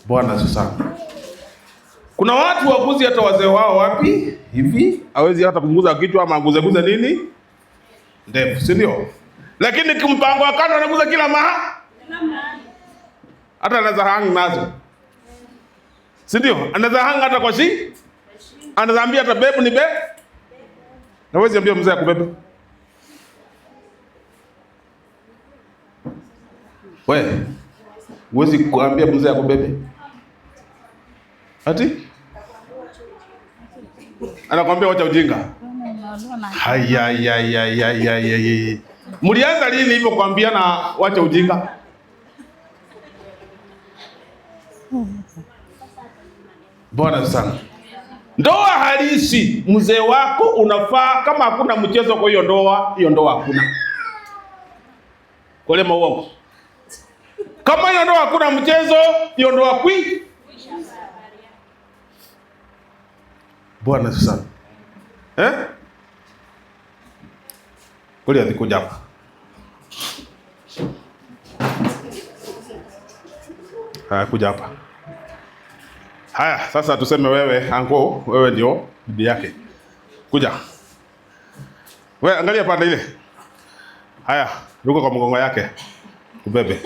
Bwana sasa. Kuna watu waguzi hata wazee wao wapi hivi, hawezi hata kupunguza kichwa ama aguze nini ndefu, si ndio? Lakini kimpango wa kando anaguza kila mahali, hata anaweza hang nazo, si ndio? Anaweza hang hata kwa anaweza ambia hata bebu ni hawezi ambia mzee akubebe. Wewe huwezi kuambia mzee akubebe ati anakwambia wacha ujinga. Haya. Mlianza lini hivyo kuambiana wacha ujinga? Bwana sana. Ndoa halisi, mzee wako unafaa, kama hakuna mchezo kwa hiyo ndoa hakuna. Kole mauongo. Kama hiyo ndoa hakuna mchezo, hiyo ndoa Bwana sana. Kule alikuja hapa. Kuja hapa. Haya, sasa tuseme wewe anko, wewe ndio bibi yake. Kuja. Wewe angalia pande ile. Haya, ruka kwa mgongo yake. Ubebe.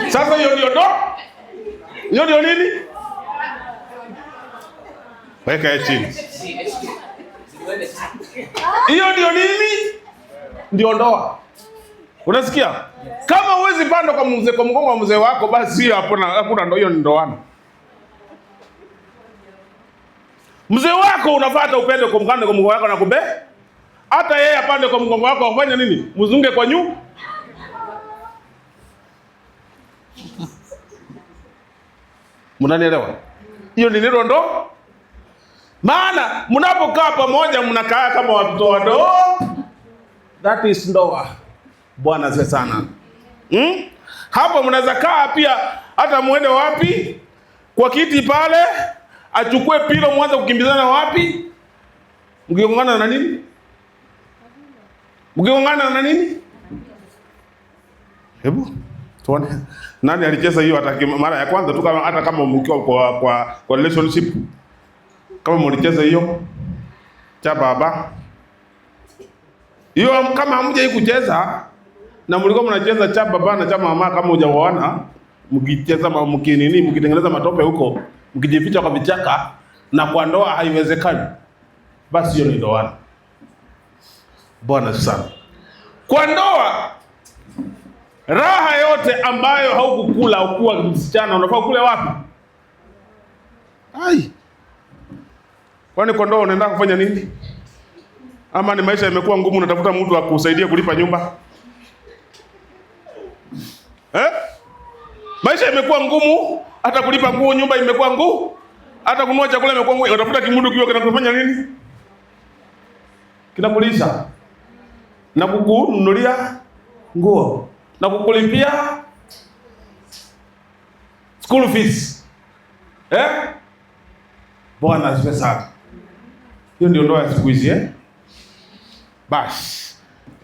Sasa hiyo ndio hiyo ndio nini? Weka chini. Hiyo ndio nini? Ndio ndoa. Unasikia? Kama huwezi panda kwa mgongo wa mzee wako, basi hakuna ndio, hiyo ni ndoano. Mzee wako unafuata upende kwa mgongo wako na kumbe hata yeye apande kwa mgongo wako, afanye nini? Mzunge kwa nyuma. Mnanielewa? Hiyo ni neno ndo. Maana mnapokaa pamoja mnakaa kama watoto wadogo. That is ndoa. Bwana asifiwe sana. Hapo mnaweza kaa pia hata muende wapi? Kwa kiti pale, achukue pilo mwanze kukimbizana wapi? Mgongana na nini? Mgongana na nini? Hebu tuone. Nani alicheza hiyo hata mara ya kwanza tu, kama hata kama mkiwa kwa relationship, kama mlicheza hiyo cha baba hiyo, kama hamjai kucheza na mlikuwa mnacheza cha baba na cha mama, kama hujawaona mkicheza mkitengeneza matope huko, mkijificha kwa vichaka na kwa ndoa haiwezekani, basi hiyo ni ndoa. Bwana sana. Kwa ndoa raha yote ambayo haukukula ukuwa msichana unafaa kule wapi? Kwani kwa ndoa unaenda kufanya nini? Ama ni maisha yamekuwa ngumu, unatafuta mtu akusaidia kulipa nyumba? Maisha yamekuwa ngumu, hata kulipa nguo, nyumba imekuwa ngumu, hata kununua chakula imekuwa ngumu. Unatafuta kimudu kio kinakufanya nini? Kinakulisha na kukununulia nguo na kukulipia school fees. Bwana asifiwe sana. Hiyo ndio ndoa ya siku hizi. Basi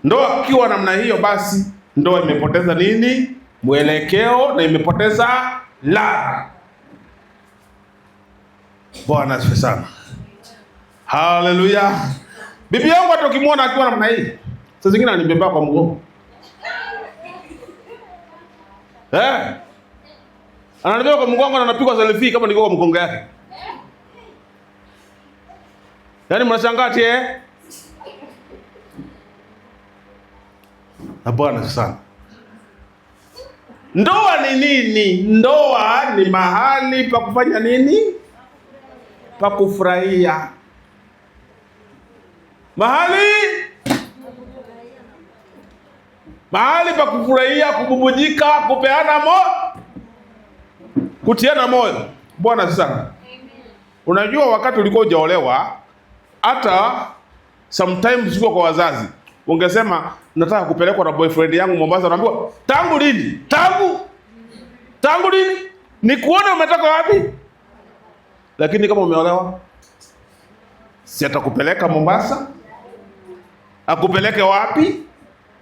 ndoa kiwa namna hiyo, basi ndoa imepoteza nini? Mwelekeo, na imepoteza ladha. Bwana asifiwe sana. Haleluya. Bibi yangu hata ukimwona akiwa namna hii, saa zingine anibeba kwa mgongo. Ananibeba kwa mgongo na anapigwa selfie kama niko kwa mgongo yake. Yaani mnashangaa ati na Bwana sana. Ndoa ni nini? Ndoa ni mahali pa kufanya nini? Pa kufurahia. Mahali pa kufurahia, kububujika, kupeana kutiana moyo. Bwana sana. Unajua wakati ulikuwa hujaolewa, hata sometimes uko kwa wazazi, ungesema nataka kupelekwa na boyfriend yangu Mombasa, unaambiwa tangu lini? Tangu lini? Nikuone umetoka wapi? Lakini kama umeolewa, si atakupeleka Mombasa? Akupeleke wapi?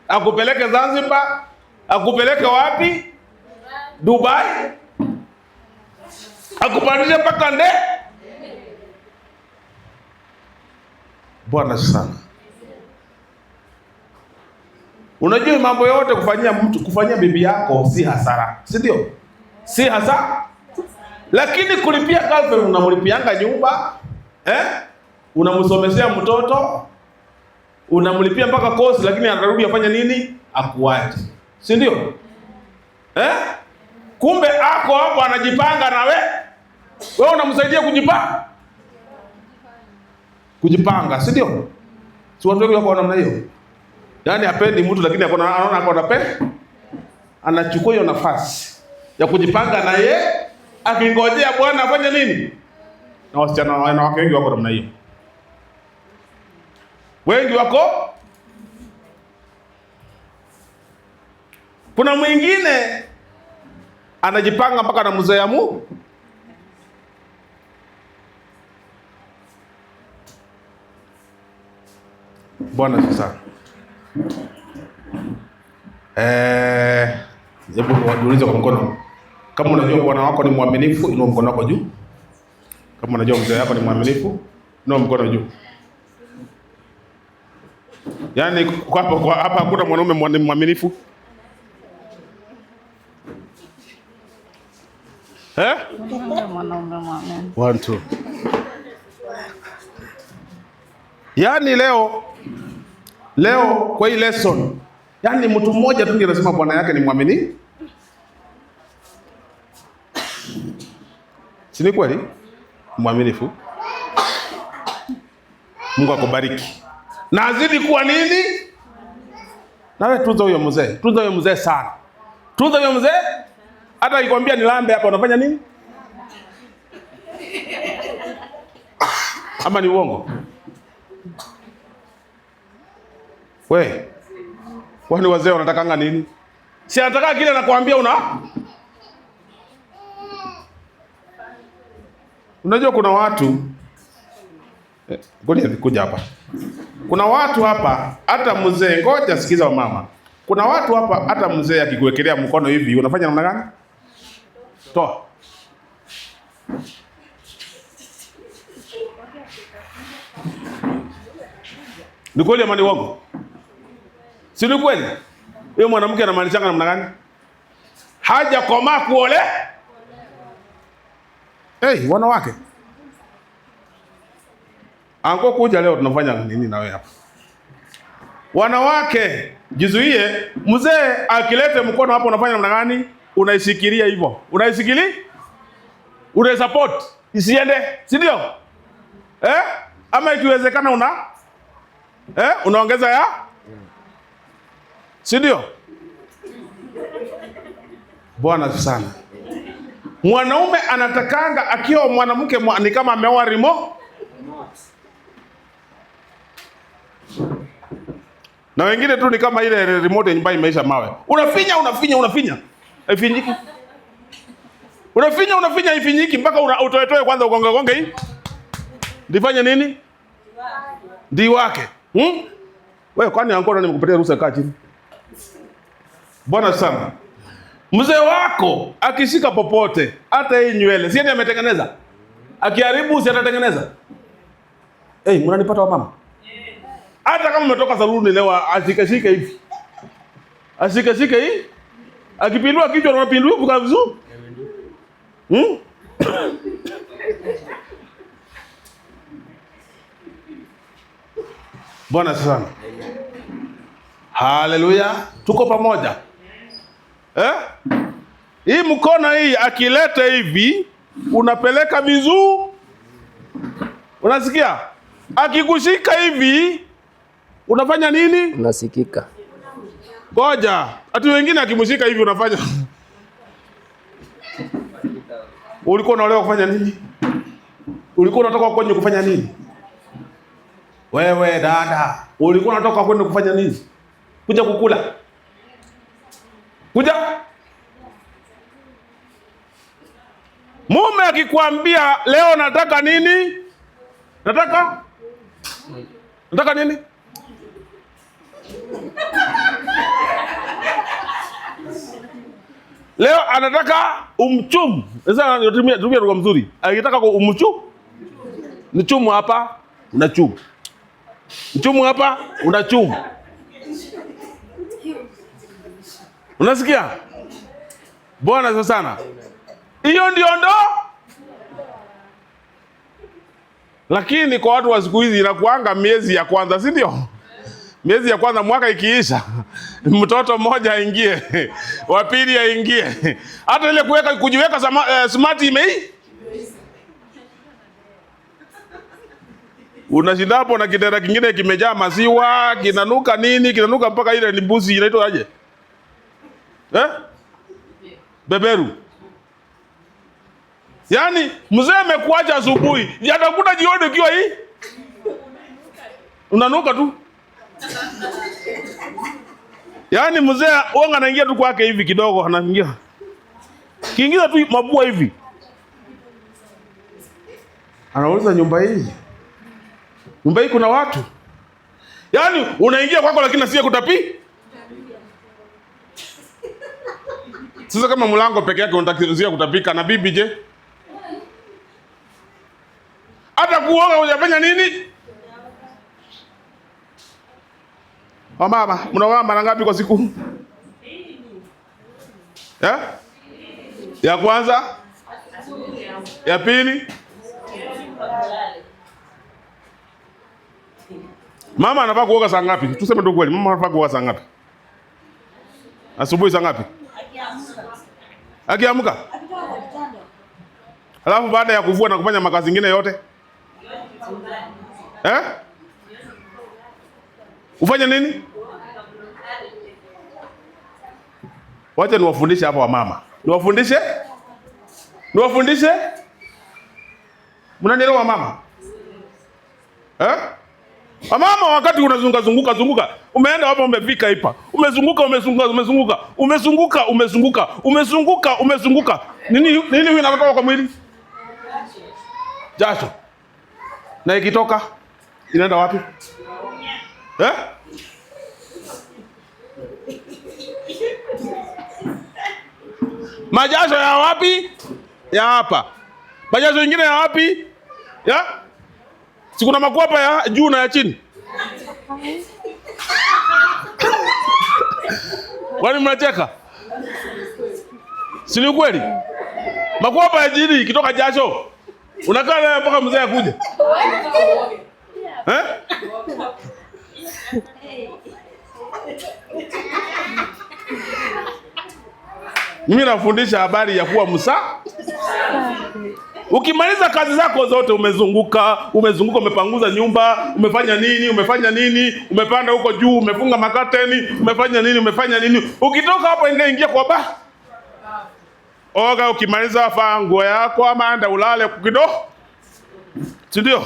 Akupeleke Zanzibar? Akupeleke wapi? Dubai. Akupandishe mpaka ndege. Bwana sana. Unajua mambo yote kufanyia bibi yako si hasara, si ndio? Si hasara. Lakini kulipia girlfriend, unamlipianga nyumba, unamsomeshea mtoto, unamlipia mpaka course, lakini anarudi afanya nini? Akuache. Si ndio? Kumbe ako hapo anajipanga na wewe unamsaidia kujipanga, si ndio? Si watu wengi wako namna hiyo. Yaani hapendi mtu, lakini anaona ako na pesa, anachukua hiyo nafasi ya kujipanga na yeye, akingojea bwana afanye nini? Na wasichana wanawake wengi wako namna hiyo. Wengi wako. Kuna mwingine anajipanga mpaka na mzee ya Mungu. Bwana sasa. Hebu wajiulize kwa mkono. Kama unajua bwana wako ni mwaminifu, inua mkono wako juu. Kama unajua mzee wako ni mwaminifu, inua mkono juu. Yaani kwa hapa hakuna mwanaume mwaminifu. Mwanaume mwaminifu. 1 2. Yaani leo kwa hii lesson, yaani mtu mmoja tu ndiye anasema bwana yake ni mwaminifu. Si ni kweli? Mwaminifu. Mungu akubariki. Na azidi kuwa nini? Nawe tunza huyo mzee. Tunza huyo mzee sana. Tunza huyo mzee. Hata akikwambia nilambe hapa unafanya nini? Ama ni uongo? Wani wazee wanatakanga nini? Si anataka kile anakuambia Unajua kuna watu ngoja kuja hapa. Kuna watu hapa hata mzee, ngoja sikiza wa mama. Kuna watu hapa hata mzee akikuwekelea mkono hivi unafanya namna gani? Toa. Ni kweli ama ni uongo? Si ni kweli? Yeye mwanamke anamaanisha namna gani? Haja koma kuole. Wanawake. Ango kuja leo tunafanya nini na wewe hapa? Wanawake, jizuie. Mzee akilete mkono hapo unafanya namna gani? Unaisikilia hivyo. Unaisikilia? Una support. Isiende, si ndio? Ama ikiwezekana unaongeza ya? Si ndio? Bwana sana. Mwanaume anatakanga akiwa mwanamke ni kama ameoa remote. Na wengine tu ni kama ile remote nyumbani imeisha mawe. Unafinya. Haifinyiki. Unafinya haifinyiki mpaka utoe kwanza ugonge hii. Ndifanye nini? Ndi wake. Wewe kwani anko nimekupatia ruhusa kaa chini? Bwana sana. Mzee wako akishika popote, hata hii nywele, si ametengeneza? Akiharibu si atatengeneza? Mnanipata wa mama? Hata kama umetoka saluni leo ashike hivi. Ashike hii. Akipindua kichwa na mapindua kwa vizuri. Bwana sana. Haleluya. Tuko pamoja. Hii mkono hii akileta hivi unapeleka vizuri. Unasikia? Akikushika hivi unafanya nini? Unasikika. Ngoja. Ati wengine akimshika hivi unafanya. Ulikuwa unaolewa kufanya nini? Ulikuwa unatoka kwenye kufanya nini? Wewe dada, ulikuwa unatoka kwenye kufanya nini? Kuja kukula. Kuja. Mume akikwambia leo nataka nini? Nataka nini? Leo anataka umchumu. Sasa tumia lugha mzuri. Anataka umchumu. Nichumu hapa, unachumu. Mchumu hapa, unachumu. Unasikia? Bwana sana. Hiyo ndio ndo. Lakini kwa watu wa siku hizi inakuanga miezi ya kwanza, si ndio? Miezi ya kwanza mwaka ikiisha, mtoto mmoja aingie, wa pili aingie. Hata ile kujiweka smart imei. Unashinda hapo na kidera kingine kimejaa maziwa, kinanuka nini, kinanuka mpaka ile ni mbuzi inaitwa aje? Beberu. Yaani mzee amekuacha asubuhi, yatakuta jioni ukiwa hii. Unanuka tu. Yaani mzee wanga anaingia tu kwake hivi kidogo anaingia. Kiingiza tu mabua hivi. Anauliza nyumba hii. Nyumba hii kuna watu. Yaani unaingia kwako lakini asiye kutapi. Sasa kama mlango peke yake unatakiwa kutapika na bibi je? Hata kuoga hujafanya nini? Mama, mnaoga mara ngapi kwa siku? Ya kwanza? Ya pili? Mama anafaa kuoga saa ngapi? Tuseme ndio kweli. Mama anafaa kuoga saa ngapi? Asubuhi saa ngapi? Akiamka. Alafu baada ya kuvua na kufanya makazi mengine yote? Ufanye nini? Wacha niwafundishe hapa wa mama. Niwafundishe? Mnanielewa mama? Mama wakati unazunguka, umeenda wapi umefika hapa? Umezunguka. Nini inatoka kwa mwili? Jasho. Na ikitoka inaenda wapi? Majasho ya wapi? Ya hapa. Majasho mengine ya wapi? Si kuna makwapa ya juu na ya chini? Kwani mnacheka? Si ni kweli? Makwapa ya chini kitoka jasho. Unakaa naye mpaka mzee akuje. Mimi nafundisha habari ya kuwa ukimaliza kazi zako zote, umezunguka, umepanguza nyumba, umefanya nini, umepanda huko juu, umefunga makateni, umefanya nini. Ukitoka hapo ingia kwa oga, ukimaliza vaa nguo yako ama anda ulale kidogo. Si ndio?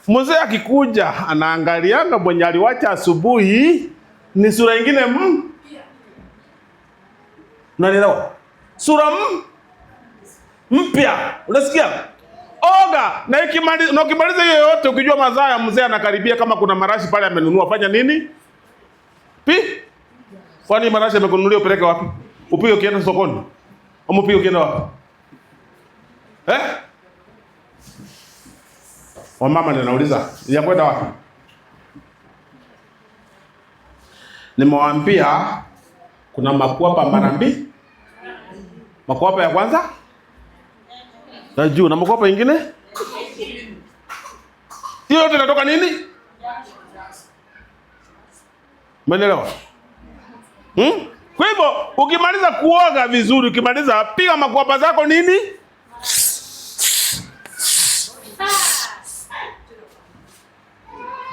Mzee akikuja anaangalianga mwenye aliwacha asubuhi ni sura nyingine Unanielewa? Sura mpya. Unasikia? Oga na ukimaliza hiyo yote ukijua mazaa ya mzee anakaribia, kama kuna marashi pale amenunua, fanya nini? Kwani marashi amekununulia upeleke wapi? Upige ukienda sokoni. Upige ukienda wapi? Wamama ndio nauliza, ya kwenda wapi? Nimewaambia kuna makwapa mara mbili. Makwapa ya kwanza ya juu na makwapa ingine hiyo yote inatoka nini? Umeelewa? Kwa hivyo ukimaliza kuoga vizuri, ukimaliza piga makwapa zako nini?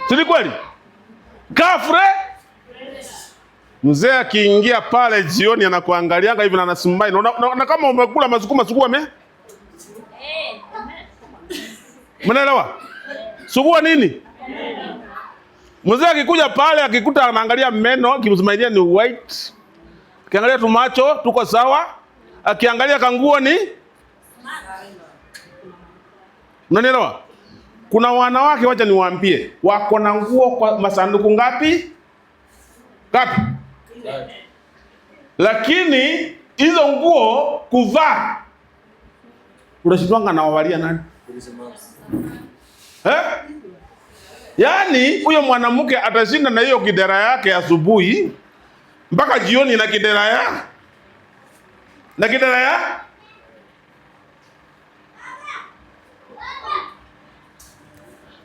Si kweli? Kafre mzee akiingia pale jioni anakuangalianga hivi na anasumbai na kama umekula masukuma Mnaelewa? Sugua nini? Mzee akikuja pale akikuta anaangalia meno, akimsmailia ni white. Akiangalia tu macho tuko sawa. Akiangalia kanguo ni Mnaelewa? Kuna wanawake, wacha niwaambie, wako na nguo kwa masanduku ngapi? Lakini hizo nguo kuvaa, unashindwanga na wawalia nani? Yaani huyo mwanamke atashinda na hiyo kidera yake asubuhi mpaka jioni na kidera ya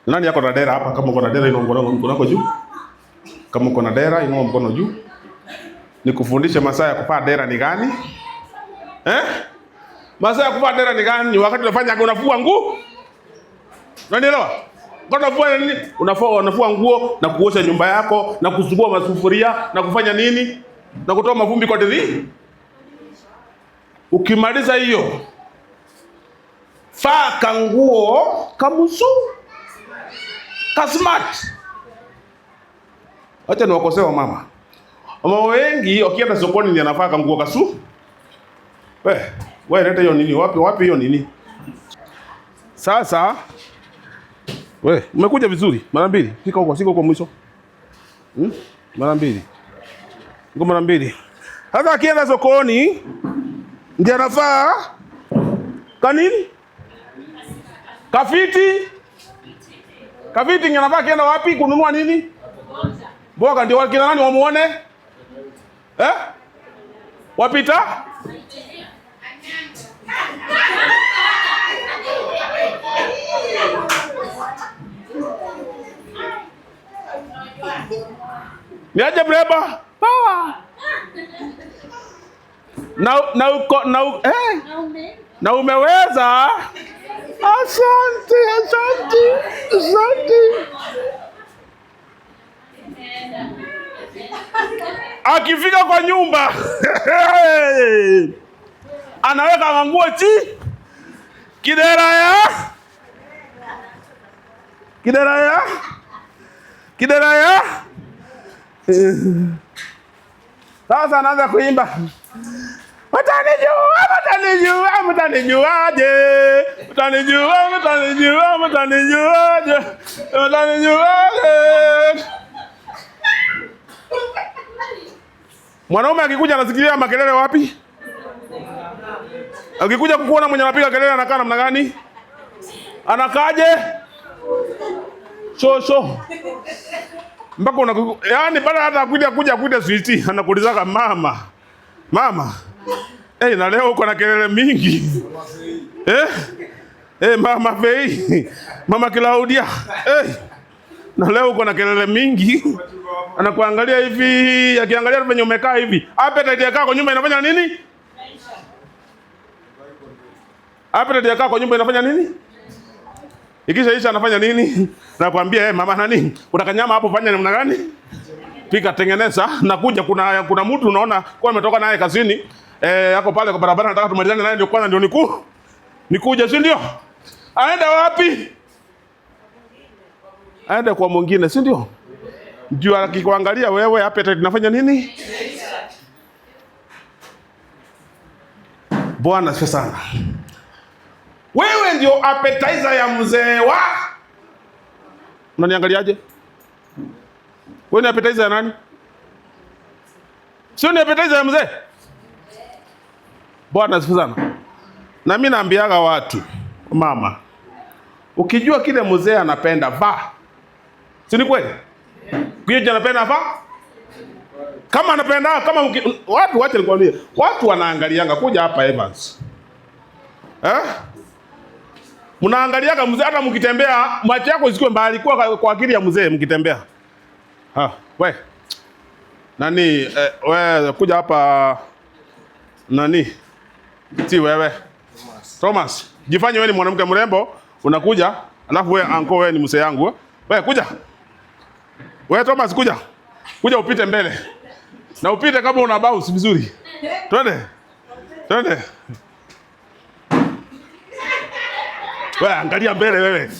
nani yako na dera hapa? Kama uko na dera inua mkono wako juu. Kama uko na dera inua mkono juu. Nikufundishe masaa ya kuvaa dera ni gani? Masaa ya kuvaa dera ni gani? Ni wakati unafua nguo. Unanielewa? Unafua nini? Unafua nguo na kuosha nyumba yako na kusugua masufuria na kufanya nini? Na kutoa mavumbi kwa dirisha. Ukimaliza hiyo, vaa kanguo kamusu kasmart. Acha niwakosewa mama. Mama wengi wakienda sokoni ni anafaa kanguo kasu. Wewe leta hiyo nini? Wapi hiyo nini? Sasa umekuja vizuri. Mara mbili. Siko huko mwisho. Mara mbili. Ngo mara mbili. Sasa akienda sokoni ndiye anafaa kanini? Kafiti anafaa kienda wapi kununua nini? Mboga. Ndio wakina nani wamuone? Wapita? Niaje breba? Na umeweza? Asante. Akifika kwa nyumba anaweka nguo kidera ya sasa anaanza kuimba, mtanijuaje? Mwanaume akikuja anasikia makelele wapi? Akikuja kukuona mwenye anapiga kelele anakaa namna gani? Anakaaje? Shosho. Mpaka yaani baada hata kuja switi anakuuliza mama. Na leo uko na kelele mingi. Mama Fei. Mama Claudia. Na leo uko na kelele mingi. Anakuangalia hivi, akiangalia venye umekaa hivi. Appetite yako kwa nyumba inafanya nini? Appetite yako kwa nyumba inafanya nini? Ikisha anafanya nini? Nakwambia mama nani? Kuna kanyama hapo fanya namna gani? Pika tengeneza na kuja kuna mtu unaona kwa ametoka naye kazini. Yako pale kwa barabara nataka tumalizane naye ndio kwanza ndio nikuje si ndio? Aenda wapi? Aenda kwa mwingine si ndio? Ndio akikuangalia wewe appetite inafanya nini? Bwana asifiwe sana. Wewe ndio appetizer ya mzee wa. Unaniangaliaje? Wewe ni appetizer ya nani? Sio ni appetizer ya mzee? Bwana asifiwe sana. Na mimi naambiaga watu, mama, ukijua kile mzee anapenda vaa. Si ni kweli? Kile anapenda vaa? Kama anapenda watu wacha nikwambie, watu wanaangalianga kuja hapa Evans. Mnaangaliaga mzee hata mkitembea macho yako isikuwe mbali kwa akili ya mzee mkitembea. We. Nani we kuja hapa nani? Si wewe. Thomas. Jifanye wewe ni mwanamke mrembo, unakuja, alafu wewe anko wewe ni mzee yangu. We kuja. We Thomas kuja. Kuja upite mbele. Na upite kama una bounce vizuri. Twende. Wewe angalia mbele wewe.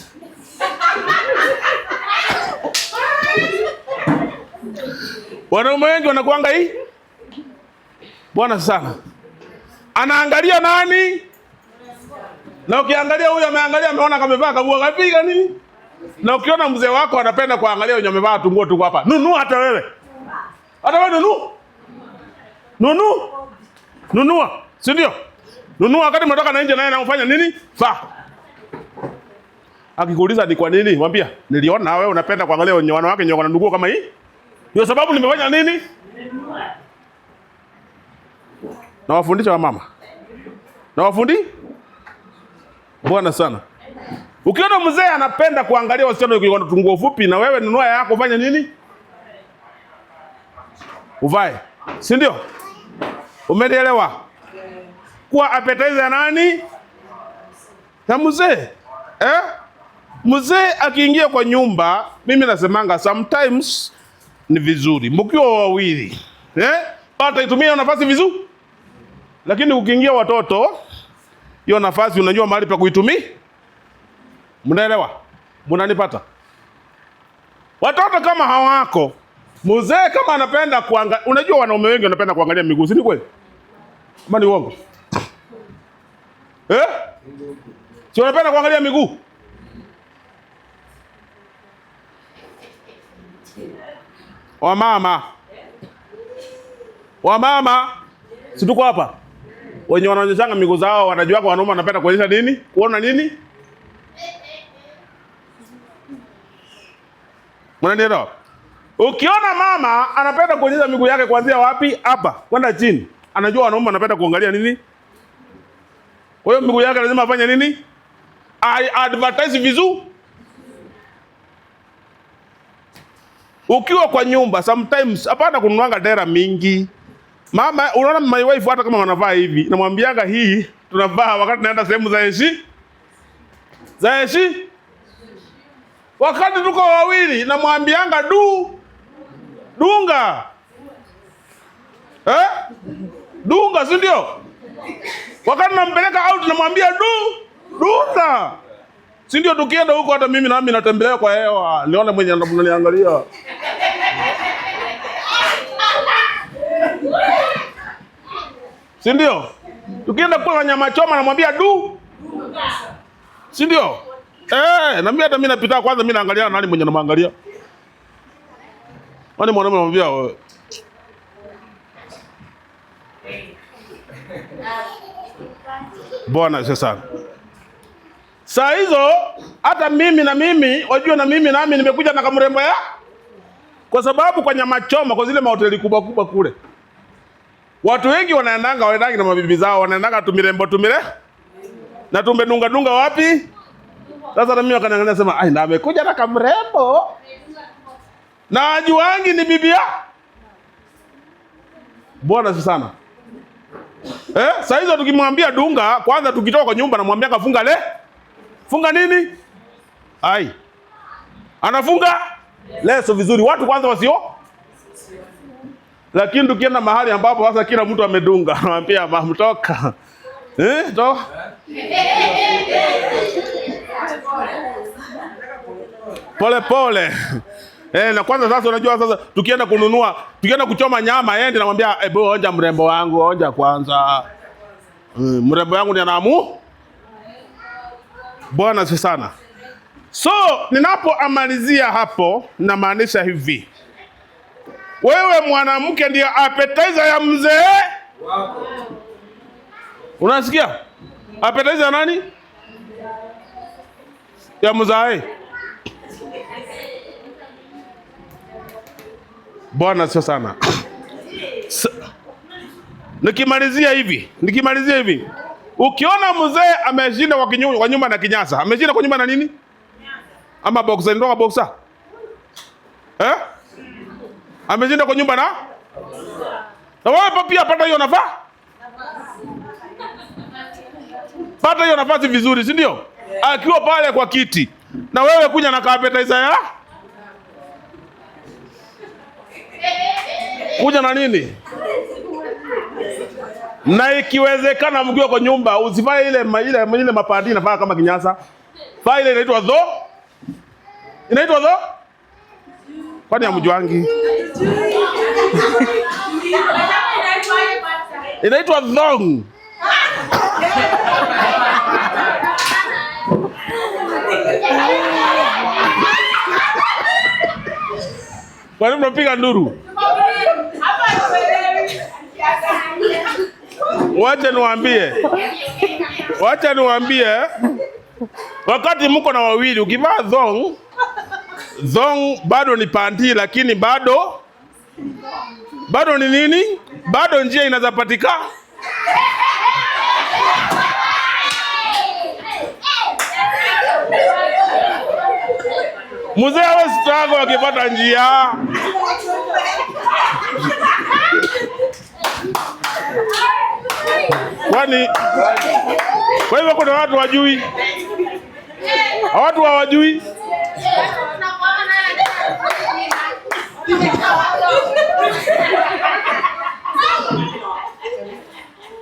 Wanaume wengi wanakuanga hii. Bwana sana. Anaangalia nani? Na ukiangalia huyu ameangalia ameona kama amevaa kabua kapiga nini? Na ukiona mzee wako anapenda kuangalia huyu amevaa tunguo tu hapa. Nunu hata wewe. Hata wewe nunu. Nunua, si ndio? Nunua wakati mnatoka na nje naye anafanya nini? Vaa. Akikuuliza ni kwa nini? Mwambia, niliona wewe unapenda kuangalia wanawake wenye wana ndugu kama hii. Ndio sababu nimefanya nini? Na wafundisha wa mama. Na wafundi? Bwana sana. Ukiona mzee anapenda kuangalia wasichana wenye wana tunguo fupi na wewe nunua yako fanya nini? Uvae. Si ndio? Umeelewa? Kwa appetizer ya nani? Ya mzee. Mzee akiingia kwa nyumba, mimi nasemanga sometimes ni vizuri mkiwa wawili. Hata itumia nafasi vizuri. Lakini ukiingia watoto, hiyo nafasi unajua mahali pa kuitumia? Mnaelewa? Mnanipata? Watoto kama hawako, mzee kama anapenda kuangalia, unajua wanaume wengi wanapenda kuangalia miguu, si kweli? Kama ni uongo? Si wanapenda kuangalia miguu? Wamama, si tuko hapa? Wenye wanaonyeshanga miguu zao wanajua kwa wanaume wanapenda kuonyesha nini? Kuona nini? Mnanielewa? Ukiona mama anapenda kuonyesha miguu yake kuanzia wapi? Hapa, kwenda chini. Anajua wanaume wanapenda kuangalia nini? Kwa hiyo miguu yake lazima afanye nini? Advertise vizuri. Ukiwa kwa nyumba sometimes hapana kununuanga dera mingi. Mama, unaona my wife hata kama wanavaa hivi, namwambianga hii tunavaa wakati naenda sehemu za heshi. Za heshi? Wakati tuko wawili namwambianga dunga. Dunga, si ndio? Wakati nampeleka out namwambia dunga. Si ndio tukienda huko hata mimi nami natembelea kwa hewa. Nione mwenye ananiangalia. Si ndio? Tukienda kula nyama choma namwambia dunga. Si ndio? Na mimi hata mimi napita kwanza mimi naangalia nani mwenye namwangalia. Wani mwanamume anamwambia wewe. Bwana sasa. Saa hizo hata mimi wajua na mimi nami nimekuja na kamrembo ya. Kwa sababu kwa nyama choma kwa zile mahoteli kubwa kule. Watu wengi wanaendanga na mabibi zao wanaendanga tumirembo na tumbenunga wapi? Sasa na mimi wakaniangalia sema na amekuja na kamrembo. Na ajuangi ni bibia. Bwana sana. Saa hizo tukimwambia dunga, kwanza tukitoka kwa nyumba namwambia kafunga funga nini? Anafunga leso vizuri. Watu kwanza wasio. Lakini tukienda mahali ambapo sasa kila mtu amedunga, anamwambia mtoka. To? Pole. Na kwanza sasa unajua sasa tukienda kuchoma nyama yeye namwambia onja mrembo wangu, onja kwanza. Mrembo wangu ni anamu. Bwana sana. So, ninapoamalizia hapo namaanisha hivi. Wewe mwanamke ndio appetizer ya mzee wako. Unasikia? Appetizer ya nani? Ya mzee. Bwana sana. Nikimalizia hivi. Ukiona mzee ameshinda kwa nyumba na kinyasa, ameshinda kwa nyumba na nini? Ama boxer, ndoa boxer. Ameshinda kwa nyumba na? Na wewe pia pata hiyo nafasi. Pata hiyo nafasi vizuri, si ndio? Akiwa pale kwa kiti. Na wewe kuja na appetizer ya? Kuja na nini? Na ikiwezekana mkiwa kwa nyumba usivae ile mapadi inafaa kama kinyasa. Vaa ile inaitwa dho. Inaitwa dho? Kwani hamjuangi? Inaitwa thong. Kwa nini mnapiga nduru? Wacha niwaambie, wakati mko na wawili, ukivaa thong bado ni panty, lakini bado ni nini? Bado njia inazapatika. Mzee wa struggle akipata njia. Kwa hivyo kuna watu wajui. Watu hawajui.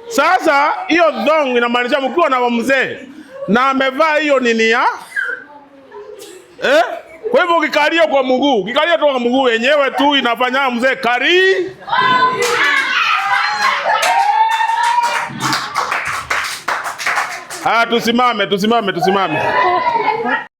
Sasa hiyo thong inamaanisha mkiwa na mzee na amevaa hiyo nini ya? Kwa hivyo ukikalia kwa mguu, ukikalia tu kwa mguu wenyewe tu inafanya mzee kari. Tusimame.